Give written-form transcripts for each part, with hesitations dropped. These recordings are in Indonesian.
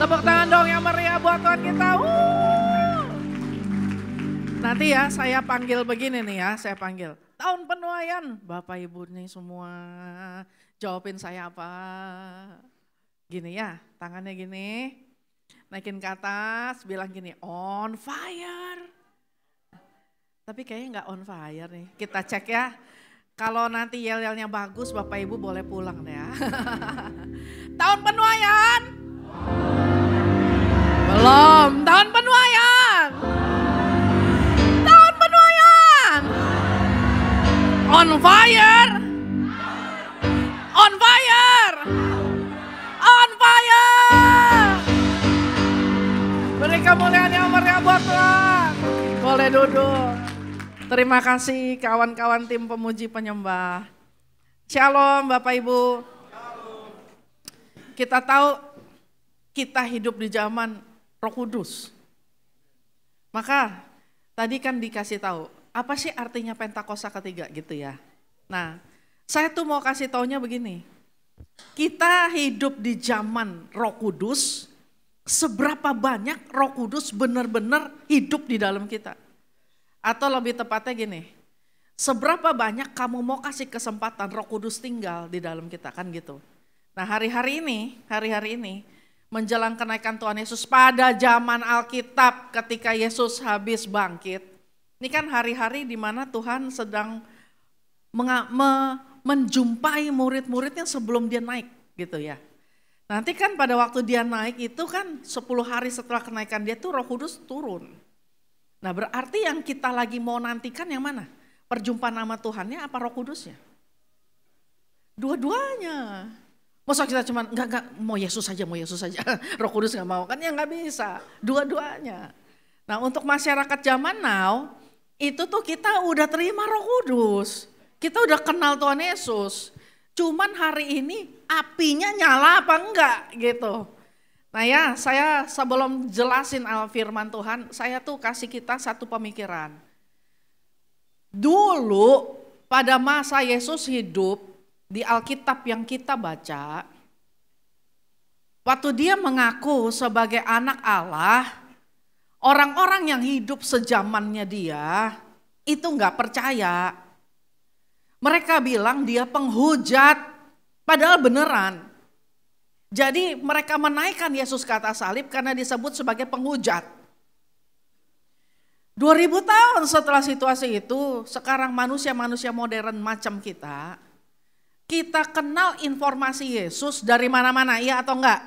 Tepuk tangan dong yang meriah buat Tuhan kita. Nanti ya saya panggil begini nih ya, saya panggil. Tahun penuaian, Bapak Ibu nih semua jawabin saya apa. Gini ya, tangannya gini, naikin ke atas, bilang gini, on fire. Tapi kayaknya nggak on fire nih, kita cek ya. Kalau nanti yel-yelnya bagus, Bapak Ibu boleh pulang deh ya. Tahun penuaian. Belum, tahun penuaian. Tahun penuaian. On fire. On fire. On fire. Beri kemuliaan yang meriah buat Tuhan. Boleh duduk. Terima kasih kawan-kawan tim pemuji penyembah. Shalom Bapak Ibu. Kita tahu kita hidup di zaman Roh Kudus. Maka tadi kan dikasih tahu, apa sih artinya Pentakosta ketiga gitu ya. Nah, saya tuh mau kasih taunya begini. Kita hidup di zaman Roh Kudus, seberapa banyak Roh Kudus benar-benar hidup di dalam kita. Atau lebih tepatnya gini, seberapa banyak kamu mau kasih kesempatan Roh Kudus tinggal di dalam kita, kan gitu. Nah hari-hari ini menjelang kenaikan Tuhan Yesus pada zaman Alkitab ketika Yesus habis bangkit. Ini kan hari-hari di mana Tuhan sedang menjumpai murid-muridnya sebelum dia naik gitu ya. Nanti kan pada waktu dia naik itu kan 10 hari setelah kenaikan dia tuh Roh Kudus turun. Nah berarti yang kita lagi mau nantikan yang mana? Perjumpaan sama Tuhannya apa Roh Kudusnya? Dua-duanya. Masa kita cuma enggak mau Yesus saja, Roh Kudus enggak mau, kan ya enggak bisa. Dua-duanya. Nah untuk masyarakat zaman now, itu tuh kita udah terima Roh Kudus. Kita udah kenal Tuhan Yesus. Cuman hari ini apinya nyala apa enggak gitu. Nah ya, saya sebelum jelasin firman Tuhan, saya tuh kasih kita satu pemikiran. Dulu pada masa Yesus hidup di Alkitab yang kita baca, waktu dia mengaku sebagai anak Allah, orang-orang yang hidup sejamannya dia itu nggak percaya. Mereka bilang dia penghujat, padahal beneran. Jadi mereka menaikkan Yesus ke atas salib karena disebut sebagai penghujat. 2000 tahun setelah situasi itu, sekarang manusia-manusia modern macam kita kenal informasi Yesus dari mana-mana, iya atau enggak?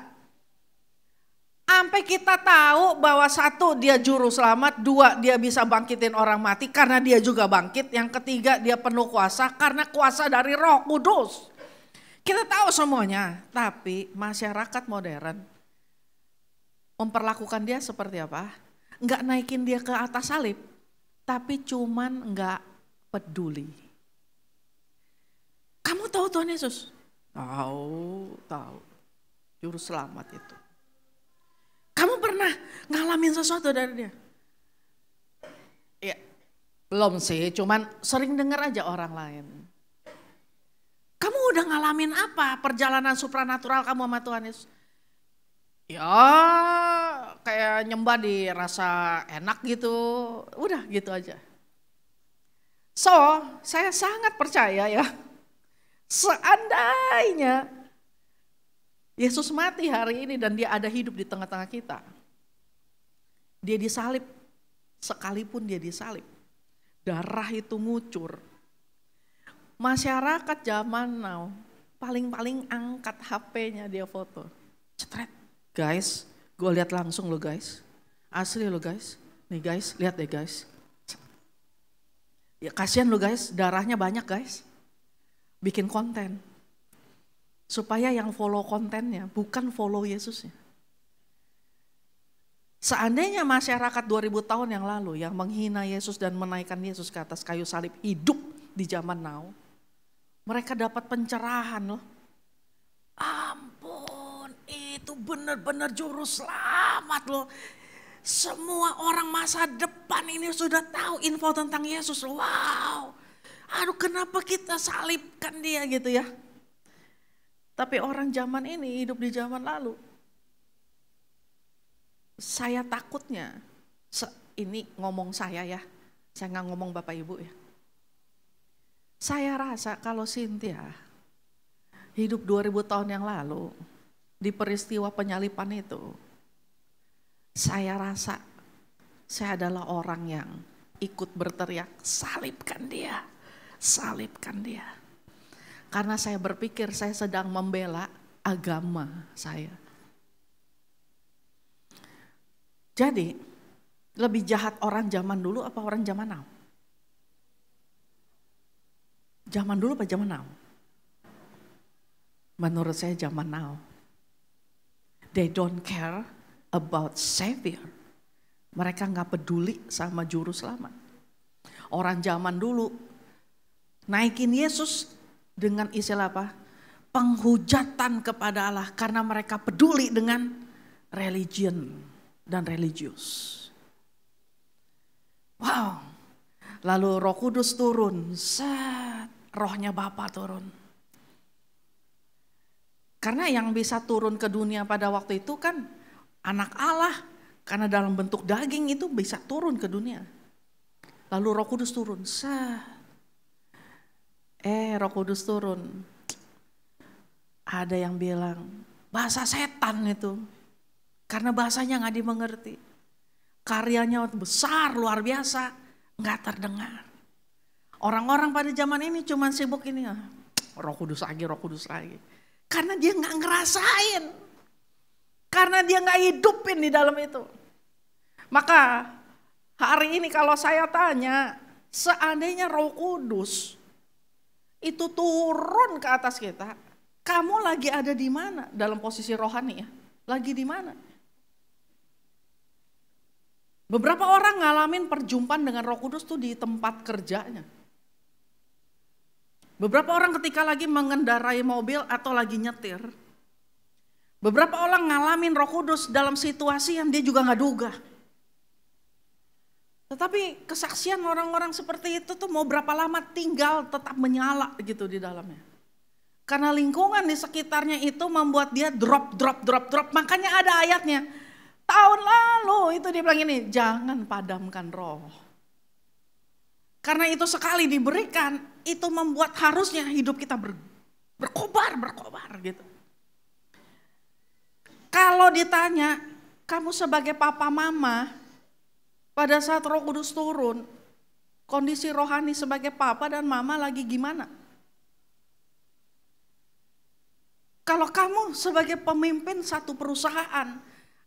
Sampai kita tahu bahwa satu dia juru selamat, dua dia bisa bangkitin orang mati karena dia juga bangkit, yang ketiga dia penuh kuasa karena kuasa dari Roh Kudus. Kita tahu semuanya, tapi masyarakat modern memperlakukan dia seperti apa? Enggak naikin dia ke atas salib, tapi cuman enggak peduli. Kamu tahu Tuhan Yesus? Tahu. Juru selamat itu. Kamu pernah ngalamin sesuatu dari dia? Ya, belum sih, cuman sering dengar aja orang lain. Kamu udah ngalamin apa perjalanan supranatural kamu sama Tuhan Yesus? Ya kayak nyembah dirasa enak gitu, udah gitu aja. So saya sangat percaya ya, seandainya Yesus mati hari ini dan dia ada hidup di tengah-tengah kita. Dia disalib, sekalipun dia disalib, darah itu ngucur. Masyarakat zaman now paling-paling angkat HP-nya dia foto. Cetret, guys, gue lihat langsung lo guys. Asli lo guys, nih guys, lihat deh guys. Ya kasihan lo guys, darahnya banyak guys. Bikin konten. Supaya yang follow kontennya bukan follow Yesusnya. Seandainya masyarakat 2000 tahun yang lalu yang menghina Yesus dan menaikkan Yesus ke atas kayu salib hidup di zaman now, mereka dapat pencerahan loh. Ampun, itu benar-benar juru selamat loh. Semua orang masa depan ini sudah tahu info tentang Yesus. Wow, aduh kenapa kita salibkan dia gitu ya. Tapi orang zaman ini hidup di zaman lalu. saya takutnya, ini ngomong saya ya, saya nggak ngomong Bapak Ibu ya. Saya rasa kalau Cynthia hidup 2000 tahun yang lalu, di peristiwa penyalipan itu, saya rasa saya adalah orang yang ikut berteriak, salibkan dia, salibkan dia. Karena saya berpikir saya sedang membela agama saya. Jadi, lebih jahat orang zaman dulu apa orang zaman now? Zaman dulu apa zaman now? Menurut saya zaman now. They don't care about Savior. Mereka gak peduli sama juru selamat. Orang zaman dulu naikin Yesus dengan istilah apa? Penghujatan kepada Allah karena mereka peduli dengan religion dan religius. Wow. Lalu Roh Kudus turun, rohnya Bapa turun. Karena yang bisa turun ke dunia pada waktu itu kan anak Allah, karena dalam bentuk daging itu bisa turun ke dunia. Lalu Roh Kudus turun, Roh Kudus turun. Ada yang bilang bahasa setan itu, karena bahasanya gak dimengerti. Karyanya besar, luar biasa, gak terdengar. Orang-orang pada zaman ini cuma sibuk ini, Roh Kudus lagi, Roh Kudus lagi. Karena dia gak ngerasain, karena dia gak hidupin di dalam itu. Maka hari ini kalau saya tanya, seandainya Roh Kudus itu turun ke atas kita, kamu lagi ada di mana dalam posisi rohani ya? Lagi di mana? Beberapa orang ngalamin perjumpaan dengan Roh Kudus tuh di tempat kerjanya. Beberapa orang ketika lagi mengendarai mobil atau lagi nyetir. Beberapa orang ngalamin Roh Kudus dalam situasi yang dia juga gak duga. Tetapi kesaksian orang-orang seperti itu tuh mau berapa lama tinggal tetap menyala gitu di dalamnya. Karena lingkungan di sekitarnya itu membuat dia drop. Makanya ada ayatnya. Tahun lalu itu dia bilang ini, jangan padamkan roh. Karena itu sekali diberikan, itu membuat harusnya hidup kita berkobar gitu. Kalau ditanya, kamu sebagai papa mama, pada saat Roh Kudus turun, kondisi rohani sebagai papa dan mama lagi gimana? Kalau kamu sebagai pemimpin satu perusahaan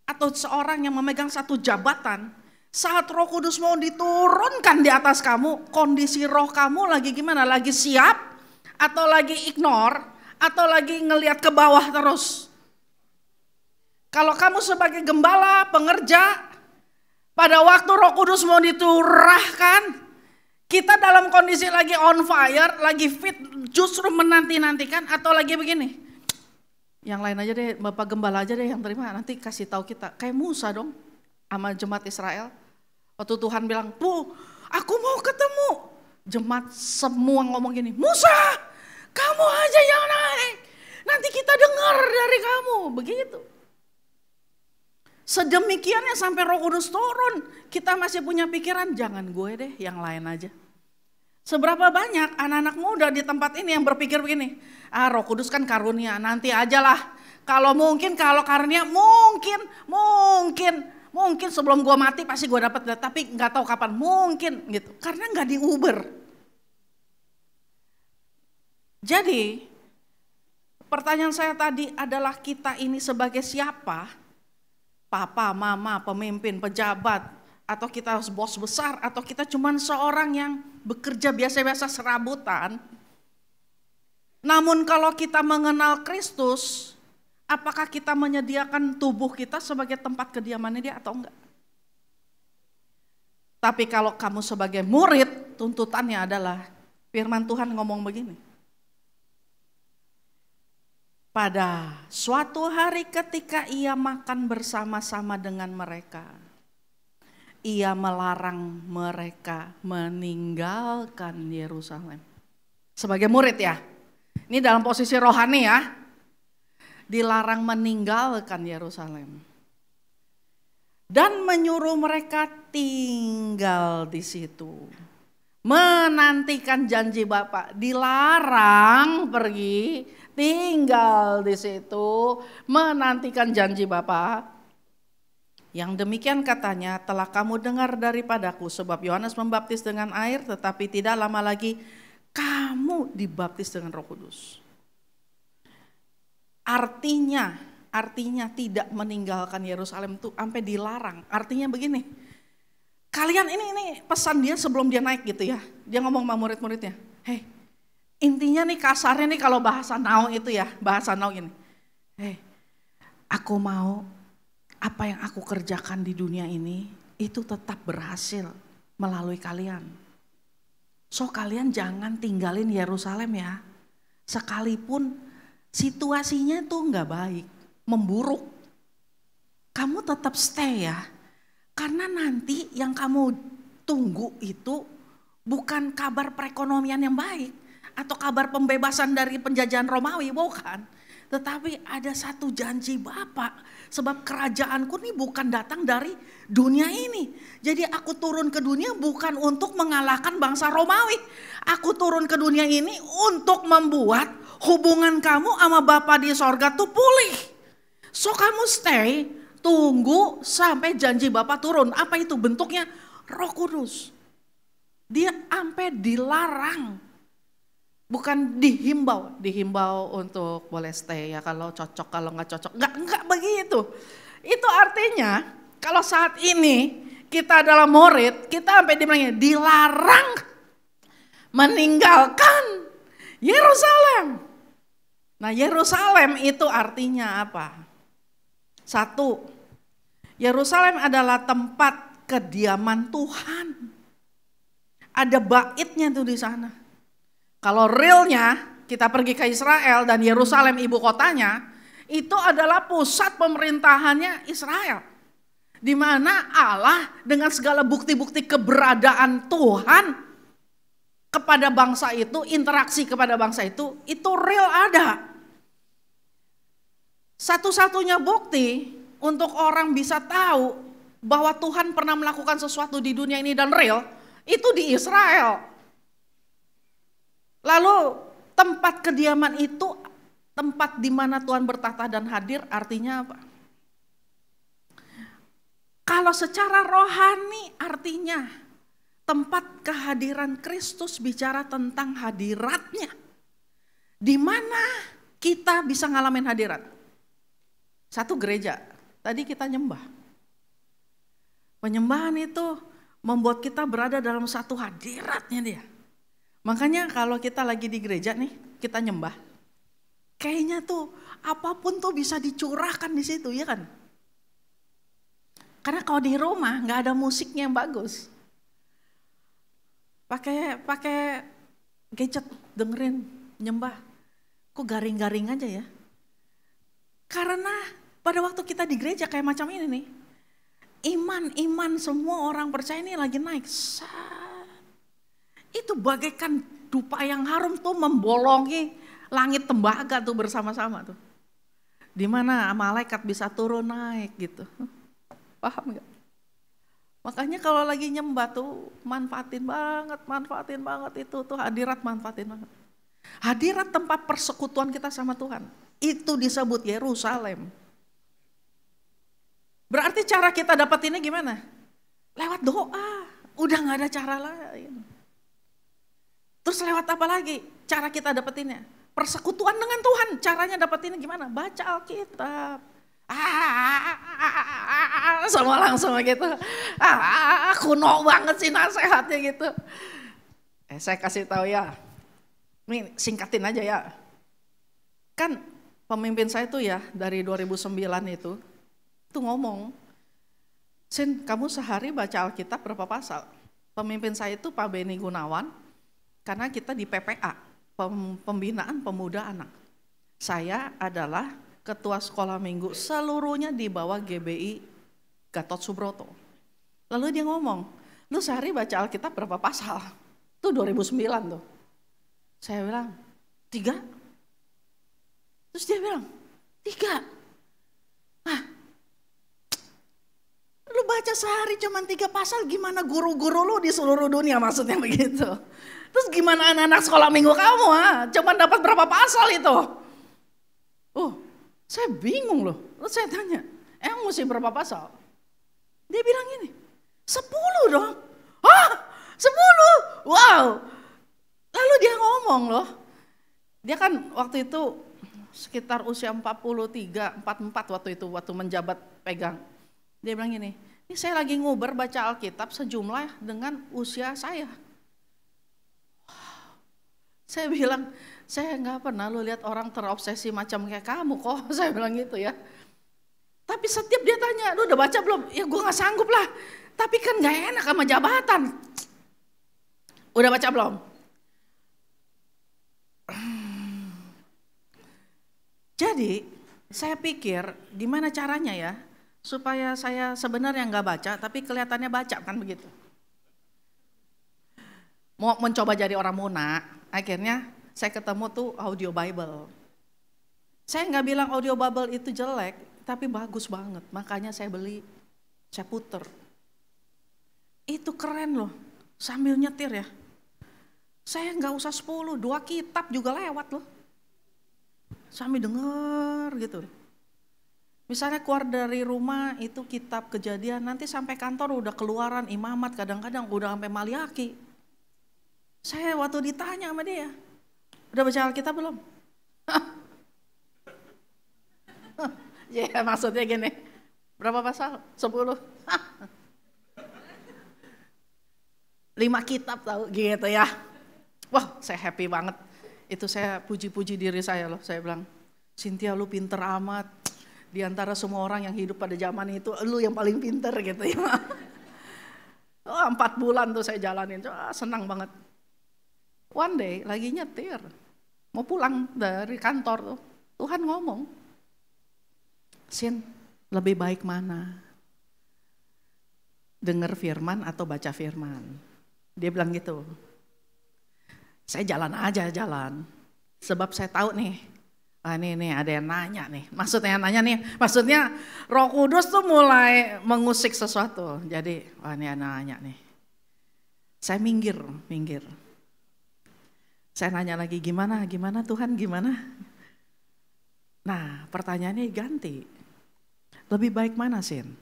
atau seorang yang memegang satu jabatan, saat Roh Kudus mau diturunkan di atas kamu, kondisi roh kamu lagi gimana? Lagi siap atau lagi ignore atau lagi ngelihat ke bawah terus? Kalau kamu sebagai gembala, pengerja, pada waktu Roh Kudus mau diturahkan, kita dalam kondisi lagi on fire, lagi fit, justru menanti-nantikan atau lagi begini. Yang lain aja deh, Bapak Gembala aja deh yang terima, nanti kasih tahu kita. Kayak Musa dong, sama jemaat Israel. Waktu Tuhan bilang, aku mau ketemu. Jemaat semua ngomong gini, Musa, kamu aja yang naik. Nanti kita dengar dari kamu, begitu. Sedemikiannya sampai Roh Kudus turun, kita masih punya pikiran, jangan gue deh, yang lain aja. Seberapa banyak anak-anak muda di tempat ini yang berpikir begini, Roh Kudus kan karunia, nanti ajalah. Kalau karunia mungkin sebelum gue mati pasti gue dapat, tapi nggak tahu kapan, mungkin gitu. Karena nggak diuber. Jadi pertanyaan saya tadi adalah kita ini sebagai siapa? Papa, mama, pemimpin, pejabat, atau kita bos besar, atau kita cuma seorang yang bekerja biasa-biasa serabutan. Namun kalau kita mengenal Kristus, apakah kita menyediakan tubuh kita sebagai tempat kediamannya dia atau enggak? Tapi kalau kamu sebagai murid, tuntutannya adalah firman Tuhan ngomong begini. Pada suatu hari ketika ia makan bersama-sama dengan mereka, ia melarang mereka meninggalkan Yerusalem. Sebagai murid ya, ini dalam posisi rohani ya, dilarang meninggalkan Yerusalem. dan menyuruh mereka tinggal di situ. Menantikan janji Bapa, dilarang pergi, tinggal di situ, menantikan janji Bapa. Yang demikian katanya telah kamu dengar daripadaku, sebab Yohanes membaptis dengan air, tetapi tidak lama lagi kamu dibaptis dengan Roh Kudus. Artinya tidak meninggalkan Yerusalem itu sampai dilarang. Artinya begini, kalian ini pesan dia sebelum dia naik gitu ya. Dia ngomong sama murid-muridnya, hei, intinya nih kasarnya nih kalau bahasa now itu ya, bahasa now ini. Hei, aku mau apa yang aku kerjakan di dunia ini itu tetap berhasil melalui kalian. So kalian jangan tinggalin Yerusalem ya. Sekalipun situasinya tuh nggak baik, memburuk. Kamu tetap stay ya. Karena nanti yang kamu tunggu itu bukan kabar perekonomian yang baik atau kabar pembebasan dari penjajahan Romawi, bukan. Tetapi ada satu janji Bapa, sebab kerajaanku ini bukan datang dari dunia ini. Jadi aku turun ke dunia bukan untuk mengalahkan bangsa Romawi. Aku turun ke dunia ini untuk membuat hubungan kamu sama Bapa di sorga tuh pulih. So kamu stay, tunggu sampai janji Bapa turun. Apa itu bentuknya? Roh Kudus. Dia sampai dilarang. Bukan dihimbau untuk boleh stay ya kalau cocok, kalau nggak cocok. Enggak begitu. Itu artinya kalau saat ini kita adalah murid, kita sampai dilarang meninggalkan Yerusalem. Nah Yerusalem itu artinya apa? Satu, Yerusalem adalah tempat kediaman Tuhan. Ada baitnya tuh di sana. Kalau realnya kita pergi ke Israel dan Yerusalem ibu kotanya, itu adalah pusat pemerintahannya Israel. Di mana Allah dengan segala bukti-bukti keberadaan Tuhan kepada bangsa itu, interaksi kepada bangsa itu real ada. Satu-satunya bukti untuk orang bisa tahu bahwa Tuhan pernah melakukan sesuatu di dunia ini dan real, itu di Israel. Lalu tempat kediaman itu tempat di mana Tuhan bertata dan hadir, artinya apa? Kalau secara rohani artinya tempat kehadiran Kristus, bicara tentang hadiratnya. Di mana kita bisa ngalamin hadirat? Satu, gereja. Tadi kita nyembah. Penyembahan itu membuat kita berada dalam satu hadiratnya dia. Makanya kalau kita lagi di gereja nih, kita nyembah. Kayaknya tuh apapun tuh bisa dicurahkan di situ, ya kan? Karena kalau di rumah nggak ada musiknya yang bagus. Pakai gadget dengerin nyembah. Kok garing-garing aja ya? Karena pada waktu kita di gereja kayak macam ini nih, iman semua orang percaya ini lagi naik. Itu bagaikan dupa yang harum tuh membolongi langit tembaga tuh bersama-sama tuh. Di mana malaikat bisa turun naik gitu. Paham gak? Makanya kalau lagi nyembah tuh manfaatin banget itu tuh hadirat, manfaatin banget. Hadirat tempat persekutuan kita sama Tuhan. Itu disebut Yerusalem. Berarti cara kita dapetinnya gimana? Lewat doa. Udah gak ada cara lain. Terus lewat apa lagi cara kita dapetinnya? Persekutuan dengan Tuhan. Caranya dapetinnya gimana? Baca Alkitab. Semua langsung gitu. Kuno banget sih nasihatnya gitu. Saya kasih tahu ya. Ini singkatin aja ya. Kan pemimpin saya tuh ya dari 2009 itu ngomong, Sin, kamu sehari baca Alkitab berapa pasal? Pemimpin saya itu Pak Beni Gunawan. Karena kita di PPA, Pembinaan Pemuda Anak. Saya adalah ketua sekolah minggu, seluruhnya di bawah GBI Gatot Subroto. Lalu dia ngomong, lu sehari baca Alkitab berapa pasal? Itu 2009 tuh. Saya bilang, 3. Terus dia bilang, 3. Nah, lu baca sehari cuma 3 pasal, gimana guru-guru lu di seluruh dunia maksudnya begitu. Terus gimana anak-anak sekolah minggu kamu, cuma dapat berapa pasal itu? Oh, saya bingung loh. Terus saya tanya, emang mesti berapa pasal? Dia bilang gini, 10 dong. Hah? 10? Wow. Lalu dia ngomong loh, dia kan waktu itu sekitar usia 43, 44 waktu menjabat pegang. Dia bilang gini, ini saya lagi nguber baca Alkitab sejumlah dengan usia saya. Saya bilang, saya nggak pernah lu lihat orang terobsesi macam kayak kamu kok, saya bilang gitu ya. Tapi setiap dia tanya, lu udah baca belum? Ya gue nggak sanggup lah, tapi kan nggak enak sama jabatan. Udah baca belum? Jadi saya pikir gimana caranya ya supaya saya sebenarnya nggak baca tapi kelihatannya baca, kan begitu. Mau mencoba jadi orang muna, akhirnya saya ketemu tuh audio Bible. Saya nggak bilang audio Bible itu jelek, tapi bagus banget. Makanya saya beli, saya puter. Itu keren loh, sambil nyetir ya. Saya nggak usah 10, 2 kitab juga lewat loh. Sambil denger gitu. Misalnya keluar dari rumah itu kitab Kejadian, nanti sampai kantor udah keluaran Imamat, kadang-kadang udah sampai Maliaki. Saya waktu ditanya sama dia, udah baca Alkitab belum? Ya maksudnya gini, berapa pasal? 10. 5 kitab tahu gitu ya. Wah saya happy banget. Itu saya puji-puji diri saya loh, saya bilang, Cynthia lu pinter amat, di antara semua orang yang hidup pada zaman itu, lu yang paling pinter gitu ya. Oh, 4 bulan tuh saya jalanin, senang banget. One day lagi nyetir, mau pulang dari kantor tuh, Tuhan ngomong, Sin, lebih baik mana? Dengar firman atau baca firman? Dia bilang gitu. Saya jalan aja, sebab saya tahu nih, nih ada yang nanya nih, maksudnya Roh Kudus tuh mulai mengusik sesuatu, jadi ini ada nanya nih. Saya minggir, saya nanya lagi, gimana Tuhan, gimana? Nah pertanyaannya ganti, lebih baik mana Sin?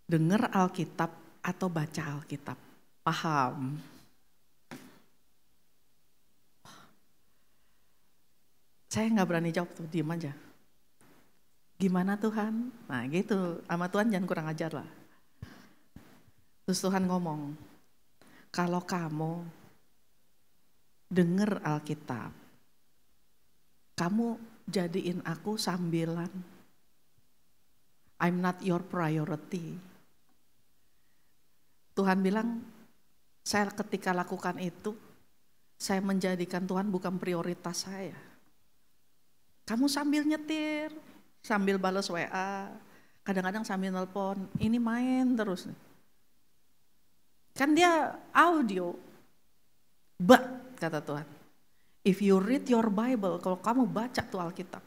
Dengar Alkitab atau baca Alkitab? Paham? Saya nggak berani jawab tuh, diem aja. Gimana Tuhan? Nah gitu, sama Tuhan jangan kurang ajar lah. Terus Tuhan ngomong, kalau kamu denger Alkitab, kamu jadiin aku sambilan. I'm not your priority. Tuhan bilang, saya ketika lakukan itu, saya menjadikan Tuhan bukan prioritas saya. Kamu sambil nyetir, sambil balas WA, kadang-kadang sambil nelpon, ini main terus. Kan dia audio, but kata Tuhan, if you read your Bible, kalau kamu baca tuh Alkitab,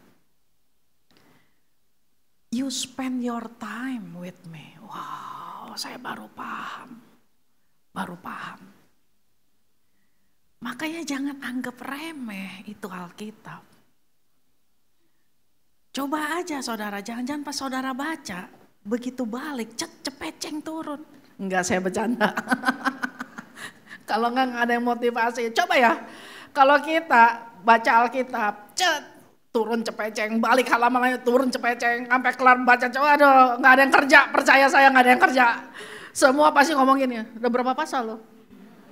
you spend your time with me. Wow, saya baru paham. Makanya jangan anggap remeh itu Alkitab. Coba aja saudara, jangan-jangan pas saudara baca, begitu balik, cepeceng turun. Enggak, saya bercanda. Kalau enggak ada yang motivasi, coba ya. Kalau kita baca Alkitab, turun cepeceng, balik halaman lain turun cepeceng, sampai kelar baca, coba aduh, enggak ada yang kerja, percaya saya enggak ada yang kerja. Semua pasti ngomong gini, udah berapa pasal lo?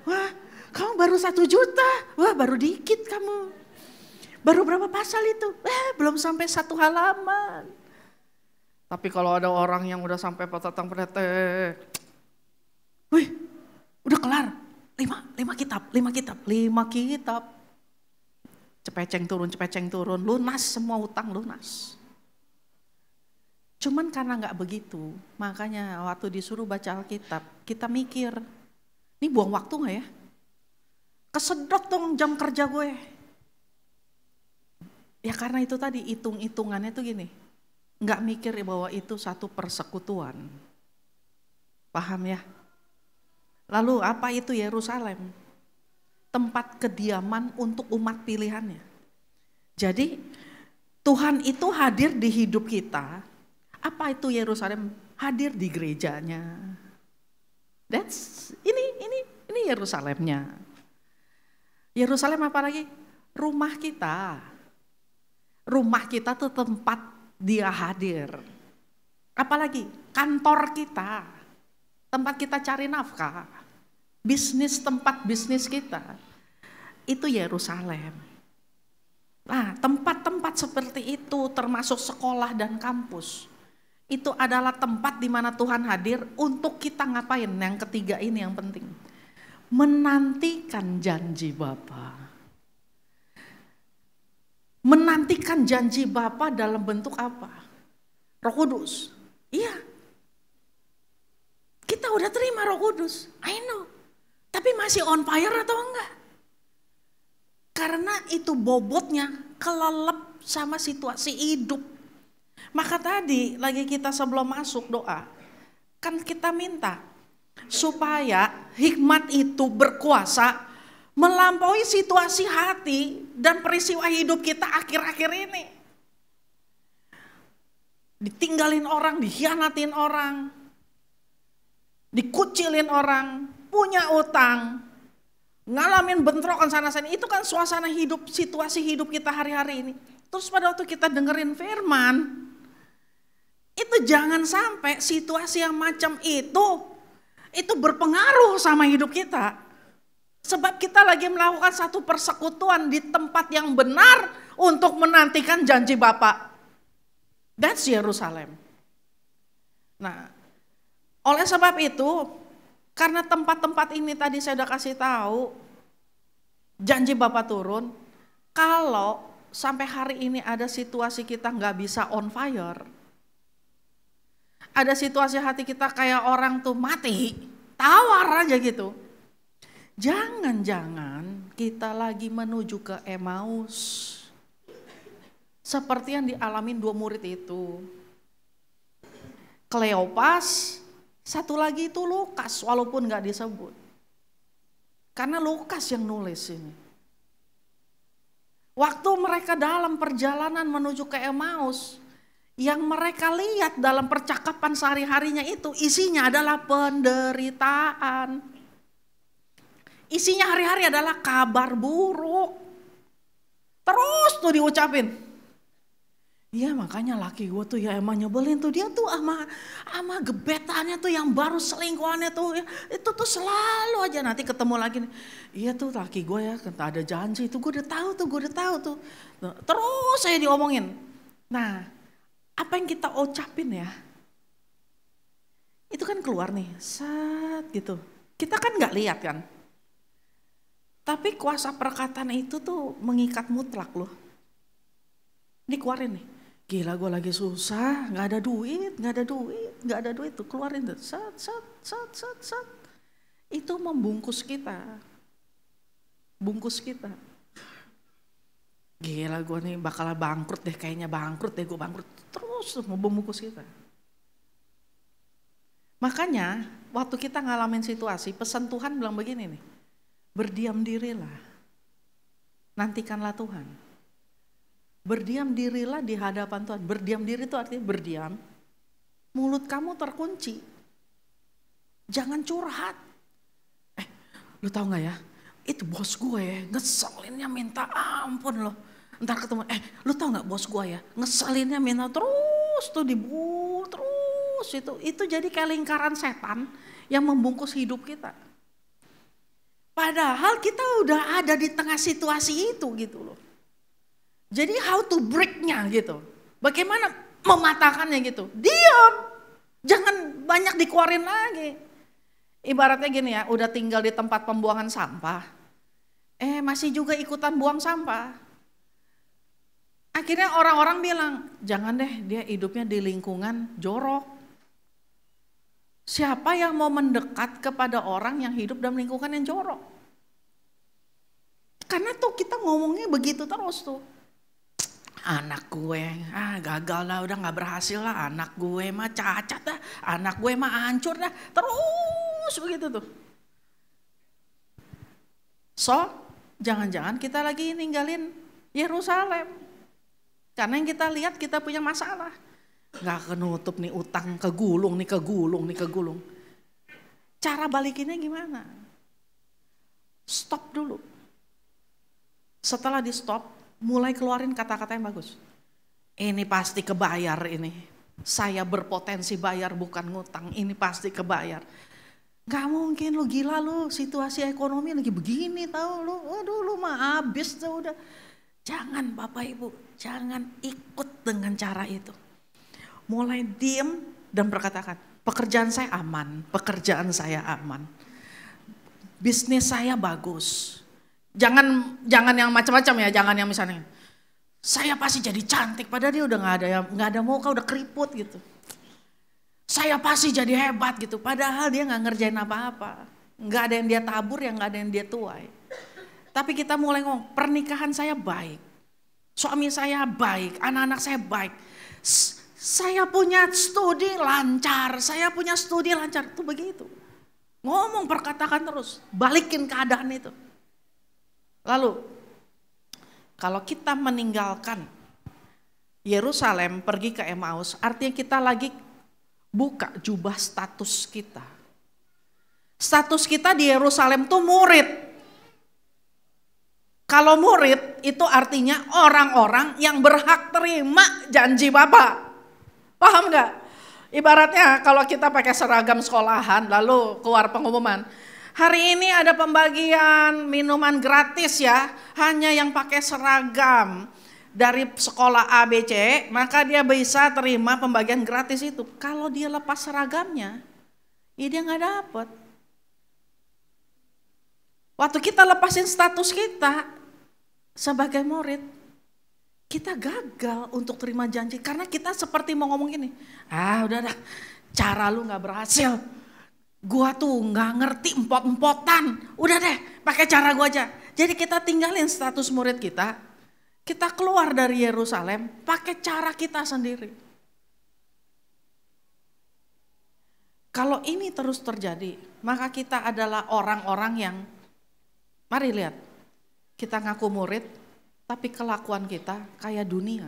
Wah, kamu baru 1 juta, wah baru dikit kamu. Baru berapa pasal itu? Belum sampai 1 halaman. Tapi kalau ada orang yang udah sampai petatang pretek, wih, udah kelar. 5 kitab. Cepeceng turun, lunas semua utang lunas. Cuman karena nggak begitu, makanya waktu disuruh baca Alkitab, kita mikir, ini buang waktu nggak ya? Kesedot dong jam kerja gue. Ya karena itu tadi hitung-hitungannya tuh gini, nggak mikir bahwa itu satu persekutuan. Paham ya? Lalu apa itu Yerusalem? Tempat kediaman untuk umat pilihannya. Jadi Tuhan itu hadir di hidup kita. Apa itu Yerusalem? Hadir di gerejanya. Ini Yerusalemnya. Yerusalem apa lagi? Rumah kita. Rumah kita tuh tempat Dia hadir. Apalagi kantor kita. Tempat kita cari nafkah. Bisnis, tempat bisnis kita. Itu Yerusalem. Nah, tempat-tempat seperti itu termasuk sekolah dan kampus. Itu adalah tempat di mana Tuhan hadir untuk kita ngapain? Yang ketiga ini yang penting. Menantikan janji Bapa. Menantikan janji Bapa dalam bentuk apa? Roh Kudus. Iya. Kita udah terima Roh Kudus. I know. Tapi masih on fire atau enggak? Karena itu bobotnya kelelep sama situasi hidup. Maka tadi lagi kita sebelum masuk doa, kan kita minta supaya hikmat itu berkuasa melampaui situasi hati dan peristiwa hidup kita akhir-akhir ini. Ditinggalin orang, dikhianatin orang, dikucilin orang, punya utang, ngalamin bentrokan sana-sini. Itu kan suasana hidup, situasi hidup kita hari-hari ini. Terus pada waktu kita dengerin firman, itu jangan sampai situasi yang macam itu berpengaruh sama hidup kita. Sebab kita lagi melakukan satu persekutuan di tempat yang benar untuk menantikan janji Bapa. That's Yerusalem. Nah, oleh sebab itu, karena tempat-tempat ini tadi saya udah kasih tahu, janji Bapa turun, kalau sampai hari ini ada situasi kita nggak bisa on fire, ada situasi hati kita kayak orang tuh mati, tawar aja gitu. Jangan-jangan kita lagi menuju ke Emmaus. Seperti yang dialamin 2 murid itu. Kleopas, satu lagi itu Lukas, walaupun gak disebut. Karena Lukas yang nulis ini. Waktu mereka dalam perjalanan menuju ke Emmaus, yang mereka lihat dalam percakapan sehari-harinya itu isinya adalah penderitaan. Isinya hari-hari adalah kabar buruk. Terus tuh diucapin. Iya makanya laki gue tuh ya emang nyebelin tuh. Dia tuh ama gebetannya tuh yang baru selingkuhannya tuh. Itu tuh selalu aja nanti ketemu lagi. Iya tuh laki gue ya ada janji itu gue udah tahu tuh. Terus saya diomongin. Nah apa yang kita ucapin ya. Itu kan keluar nih. Set gitu. Kita kan gak lihat kan. Tapi kuasa perkataan itu tuh mengikat mutlak loh. Dikeluarin nih. Gila gue lagi susah, gak ada duit tuh keluarin tuh. Sat. Itu membungkus kita. Bungkus kita. Gila gue nih bakal bangkrut deh, kayaknya bangkrut deh, gue bangkrut. Terus tuh membungkus kita. Makanya waktu kita ngalamin situasi, pesan Tuhan bilang begini nih. Berdiam dirilah, nantikanlah Tuhan. Berdiam dirilah di hadapan Tuhan. Berdiam diri itu artinya berdiam. Mulut kamu terkunci. Jangan curhat. Lu tahu nggak ya? Itu bos gue ya, ngeselinnya minta ampun loh. Ntar ketemu, lu tahu nggak bos gue ya, ngeselinnya minta terus tuh terus itu jadi kayak lingkaran setan yang membungkus hidup kita. Padahal kita udah ada di tengah situasi itu gitu loh. Jadi how to break-nya gitu. Bagaimana mematahkannya gitu. Diam. Jangan banyak dikeluarin lagi. Ibaratnya gini ya, udah tinggal di tempat pembuangan sampah. Masih juga ikutan buang sampah. Akhirnya orang-orang bilang, jangan deh dia hidupnya di lingkungan jorok. Siapa yang mau mendekat kepada orang yang hidup dalam lingkungan yang jorok? Karena tuh kita ngomongnya begitu terus tuh. Anak gue, gagal lah, udah gak berhasil lah, anak gue mah cacat dah, anak gue mah hancur dah, terus begitu tuh. So, jangan-jangan kita lagi ninggalin Yerusalem. Karena yang kita lihat kita punya masalah. Gak kenutup nih utang, kegulung. Cara balikinnya gimana? Stop dulu. Setelah di stop, mulai keluarin kata-kata yang bagus. Ini pasti kebayar ini. Saya berpotensi bayar bukan ngutang. Ini pasti kebayar. Gak mungkin lu gila lu. Situasi ekonomi lagi begini tahu lu. Waduh lu mah habis tuh udah. Jangan Bapak Ibu. Jangan ikut dengan cara itu. Mulai diem dan berkatakan. Pekerjaan saya aman. Pekerjaan saya aman. Bisnis saya bagus. Jangan yang macam-macam ya, jangan yang misalnya saya pasti jadi cantik padahal dia udah nggak ada muka, udah keriput gitu. Saya pasti jadi hebat gitu padahal dia nggak ngerjain apa-apa, nggak ada yang dia tabur, yang nggak ada yang dia tuai. Tapi kita mulai ngomong pernikahan saya baik, suami saya baik, anak-anak saya baik, saya punya studi lancar, tuh begitu. Ngomong perkatakan terus, balikin keadaan itu. Lalu, kalau kita meninggalkan Yerusalem pergi ke Emmaus, artinya kita lagi buka jubah status kita. Status kita di Yerusalem tuh murid. Kalau murid itu artinya orang-orang yang berhak terima janji Bapa. Paham gak? Ibaratnya kalau kita pakai seragam sekolahan lalu keluar pengumuman. Hari ini ada pembagian minuman gratis ya, hanya yang pakai seragam dari sekolah ABC, maka dia bisa terima pembagian gratis itu. Kalau dia lepas seragamnya, ya dia gak dapet. Waktu kita lepasin status kita sebagai murid, kita gagal untuk terima janji. Karena kita seperti mau ngomong gini, udah dah, cara lu gak berhasil. Gua tuh nggak ngerti empot-empotan, udah deh pakai cara gua aja. Jadi kita tinggalin status murid kita keluar dari Yerusalem pakai cara kita sendiri. Kalau ini terus terjadi, maka kita adalah orang-orang yang, mari lihat, kita ngaku murid, tapi kelakuan kita kayak dunia.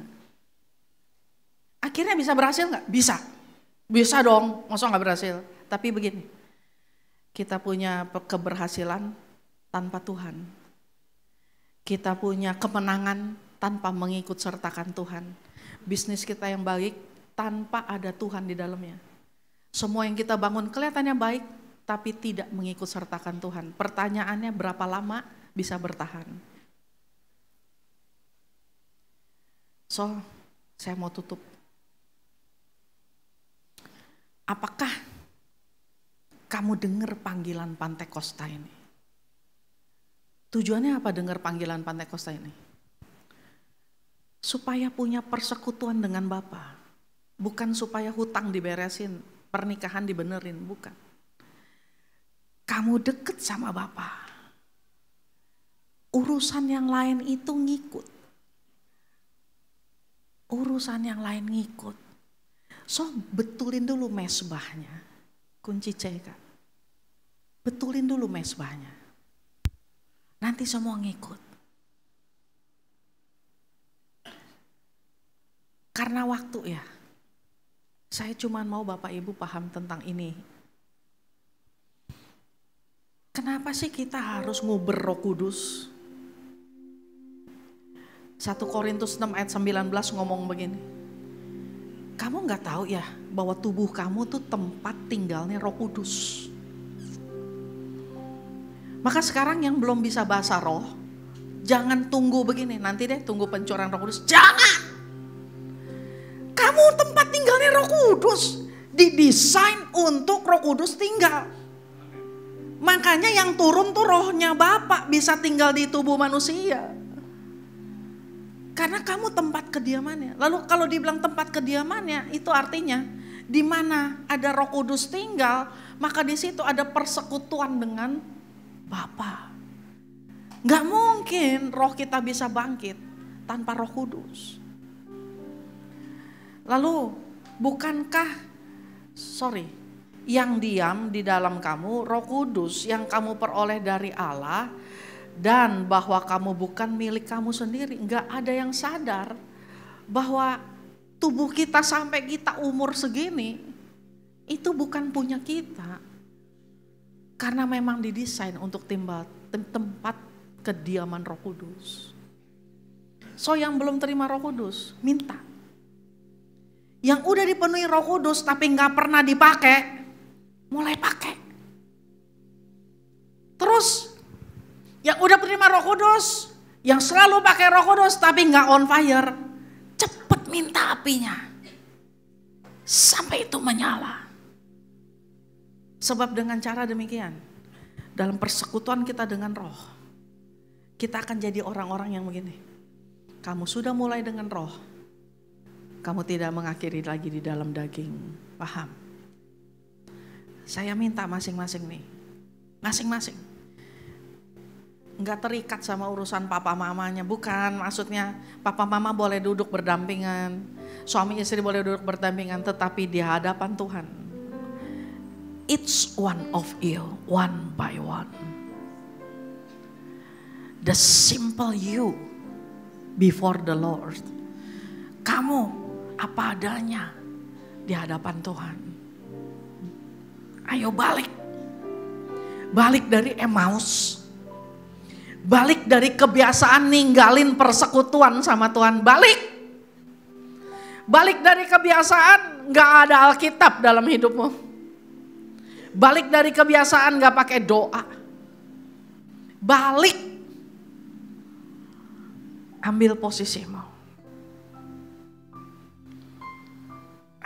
Akhirnya bisa berhasil nggak? Bisa dong, masa nggak berhasil? Tapi begini. Kita punya keberhasilan tanpa Tuhan. Kita punya kemenangan tanpa mengikut sertakan Tuhan. Bisnis kita yang baik tanpa ada Tuhan di dalamnya. Semua yang kita bangun kelihatannya baik tapi tidak mengikut sertakan Tuhan. Pertanyaannya berapa lama bisa bertahan? So, saya mau tutup. Apakah kamu dengar panggilan Pantekosta ini? Tujuannya apa dengar panggilan Pantekosta ini? Supaya punya persekutuan dengan Bapa. Bukan supaya hutang diberesin, pernikahan dibenerin, bukan. Kamu deket sama Bapa. Urusan yang lain itu ngikut. So, betulin dulu mesbahnya. Kunci C, Kak. Betulin dulu mesbahnya. Nanti semua ngikut. Karena waktu ya. Saya cuma mau Bapak Ibu paham tentang ini. Kenapa sih kita harus nguber Roh Kudus? 1 Korintus 6 ayat 19 ngomong begini. Kamu gak tahu ya bahwa tubuh kamu tuh tempat tinggalnya Roh Kudus. Maka sekarang yang belum bisa bahasa roh, jangan tunggu begini, nanti deh tunggu pencurahan Roh Kudus. Jangan! Kamu tempat tinggalnya Roh Kudus. Didesain untuk Roh Kudus tinggal. Makanya yang turun tuh rohnya Bapa bisa tinggal di tubuh manusia. Karena kamu tempat kediamannya. Lalu kalau dibilang tempat kediamannya, itu artinya di mana ada Roh Kudus tinggal, maka di situ ada persekutuan dengan Bapa. Gak mungkin roh kita bisa bangkit tanpa Roh Kudus. Lalu bukankah, yang diam di dalam kamu, Roh Kudus yang kamu peroleh dari Allah, dan bahwa kamu bukan milik kamu sendiri. Enggak ada yang sadar bahwa tubuh kita sampai kita umur segini, itu bukan punya kita. Karena memang didesain untuk tempat kediaman Roh Kudus. So yang belum terima Roh Kudus, minta. Yang udah dipenuhi Roh Kudus tapi gak pernah dipakai, mulai pakai. Terus yang udah terima Roh Kudus, yang selalu pakai Roh Kudus tapi gak on fire, cepet minta apinya sampai itu menyala. Sebab dengan cara demikian, dalam persekutuan kita dengan Roh, kita akan jadi orang-orang yang begini. Kamu sudah mulai dengan Roh, kamu tidak mengakhiri lagi di dalam daging. Paham? Saya minta masing-masing nih, masing-masing. Enggak terikat sama urusan papa mamanya, bukan. Maksudnya papa mama boleh duduk berdampingan, suami istri boleh duduk berdampingan, tetapi di hadapan Tuhan, each one of you, one by one. The simple you before the Lord. Kamu apa adanya di hadapan Tuhan. Ayo balik. Balik dari Emmaus. Balik dari kebiasaan ninggalin persekutuan sama Tuhan. Balik. Balik dari kebiasaan gak ada Alkitab dalam hidupmu. Balik dari kebiasaan gak pakai doa. Balik. Ambil posisimu.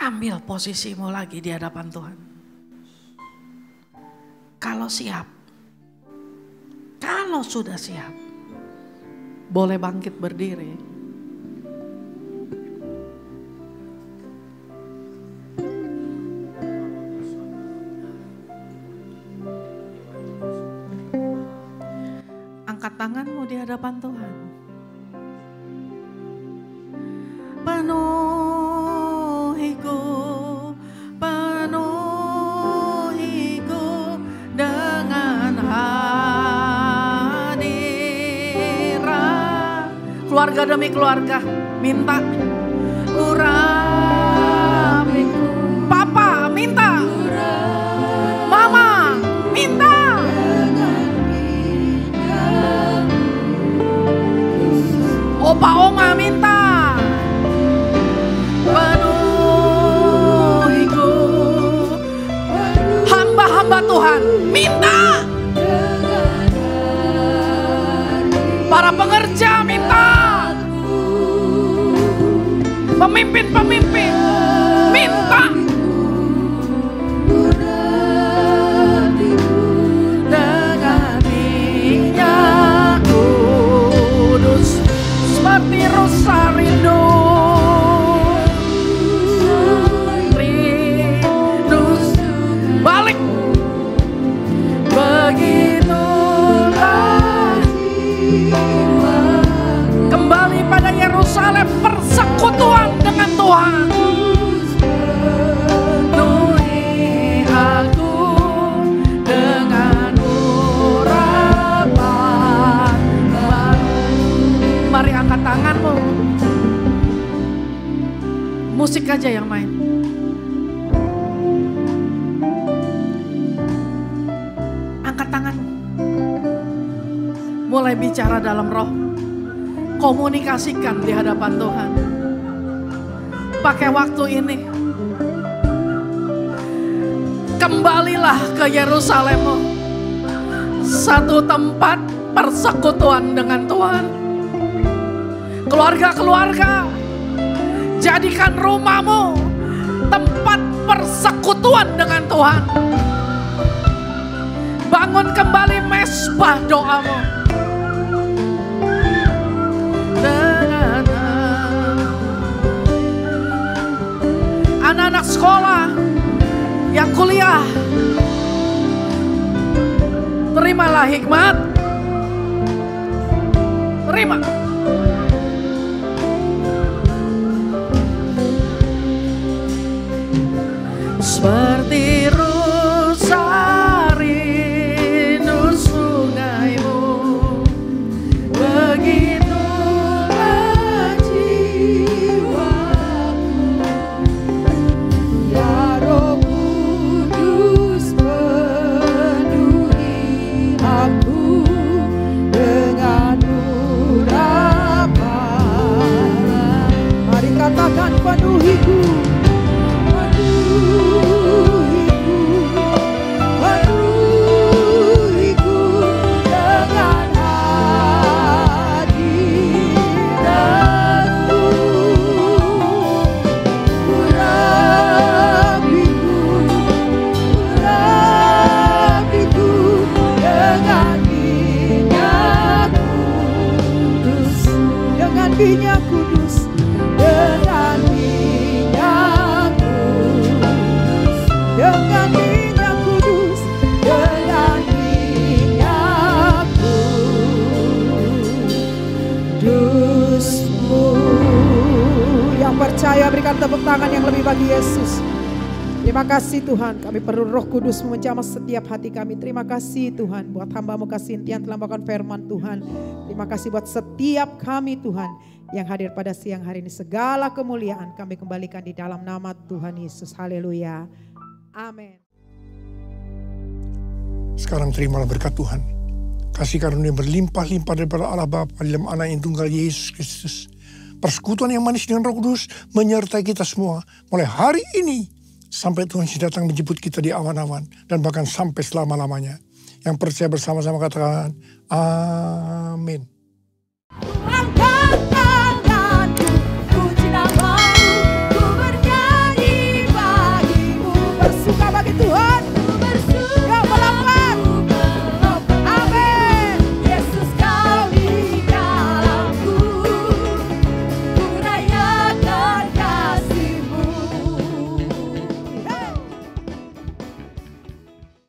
Ambil posisimu lagi di hadapan Tuhan. Kalau siap, kalau sudah siap, boleh bangkit berdiri. Angkat tanganmu di hadapan Tuhan. Penuhiku dengan hadirat. Keluarga demi keluarga, minta. Urapiku. Papa, minta. Mama, minta. Opa, oma, minta. Hamba Tuhan, minta. Para pengerja minta. Pemimpin-pemimpin minta. Dengan minyak kudus seperti rusa rindu. Balik. Begitulah kembali pada Yerusalem, persekutuan dengan Tuhan. Penuhi aku dengan urapan baru. Mari angkat tanganmu. Musik aja yang main. Mulai bicara dalam roh. Komunikasikan di hadapan Tuhan. Pakai waktu ini. Kembalilah ke Yerusalemmu. Satu tempat persekutuan dengan Tuhan. Keluarga-keluarga, jadikan rumahmu tempat persekutuan dengan Tuhan. Bangun kembali mesbah doamu. Anak-anak sekolah yang kuliah, terimalah hikmat. Terima. seperti rusa rindu sungaimu, begitulah jiwaku. Ya Roh Kudus penuhi aku dengan urapan. Mari katakan penuhiku, penuhiku dengan hadiratmu. Urapiku dengan minyak kudus, dengan minyak kudus, dengan minyak kudus, dengan minyak kudus, dengan minyak kudusmu. Yang percaya berikan tepuk tangan yang lebih bagi Yesus. Terima kasih Tuhan, kami perlu Roh Kudus menjamah setiap hati kami. Terima kasih Tuhan buat hamba-Mu Kasinti yang telah membawakan firman Tuhan. Terima kasih buat setiap kami Tuhan yang hadir pada siang hari ini. Segala kemuliaan kami kembalikan di dalam nama Tuhan Yesus. Haleluya. Amin. Sekarang terimalah berkat Tuhan. Kasih karunia berlimpah-limpah daripada Allah Bapa dalam Anak yang tunggal Yesus Kristus. Persekutuan yang manis dengan Roh Kudus menyertai kita semua mulai hari ini sampai Tuhan Yesus datang menjemput kita di awan-awan dan bahkan sampai selama-lamanya. Yang percaya bersama-sama katakan amin.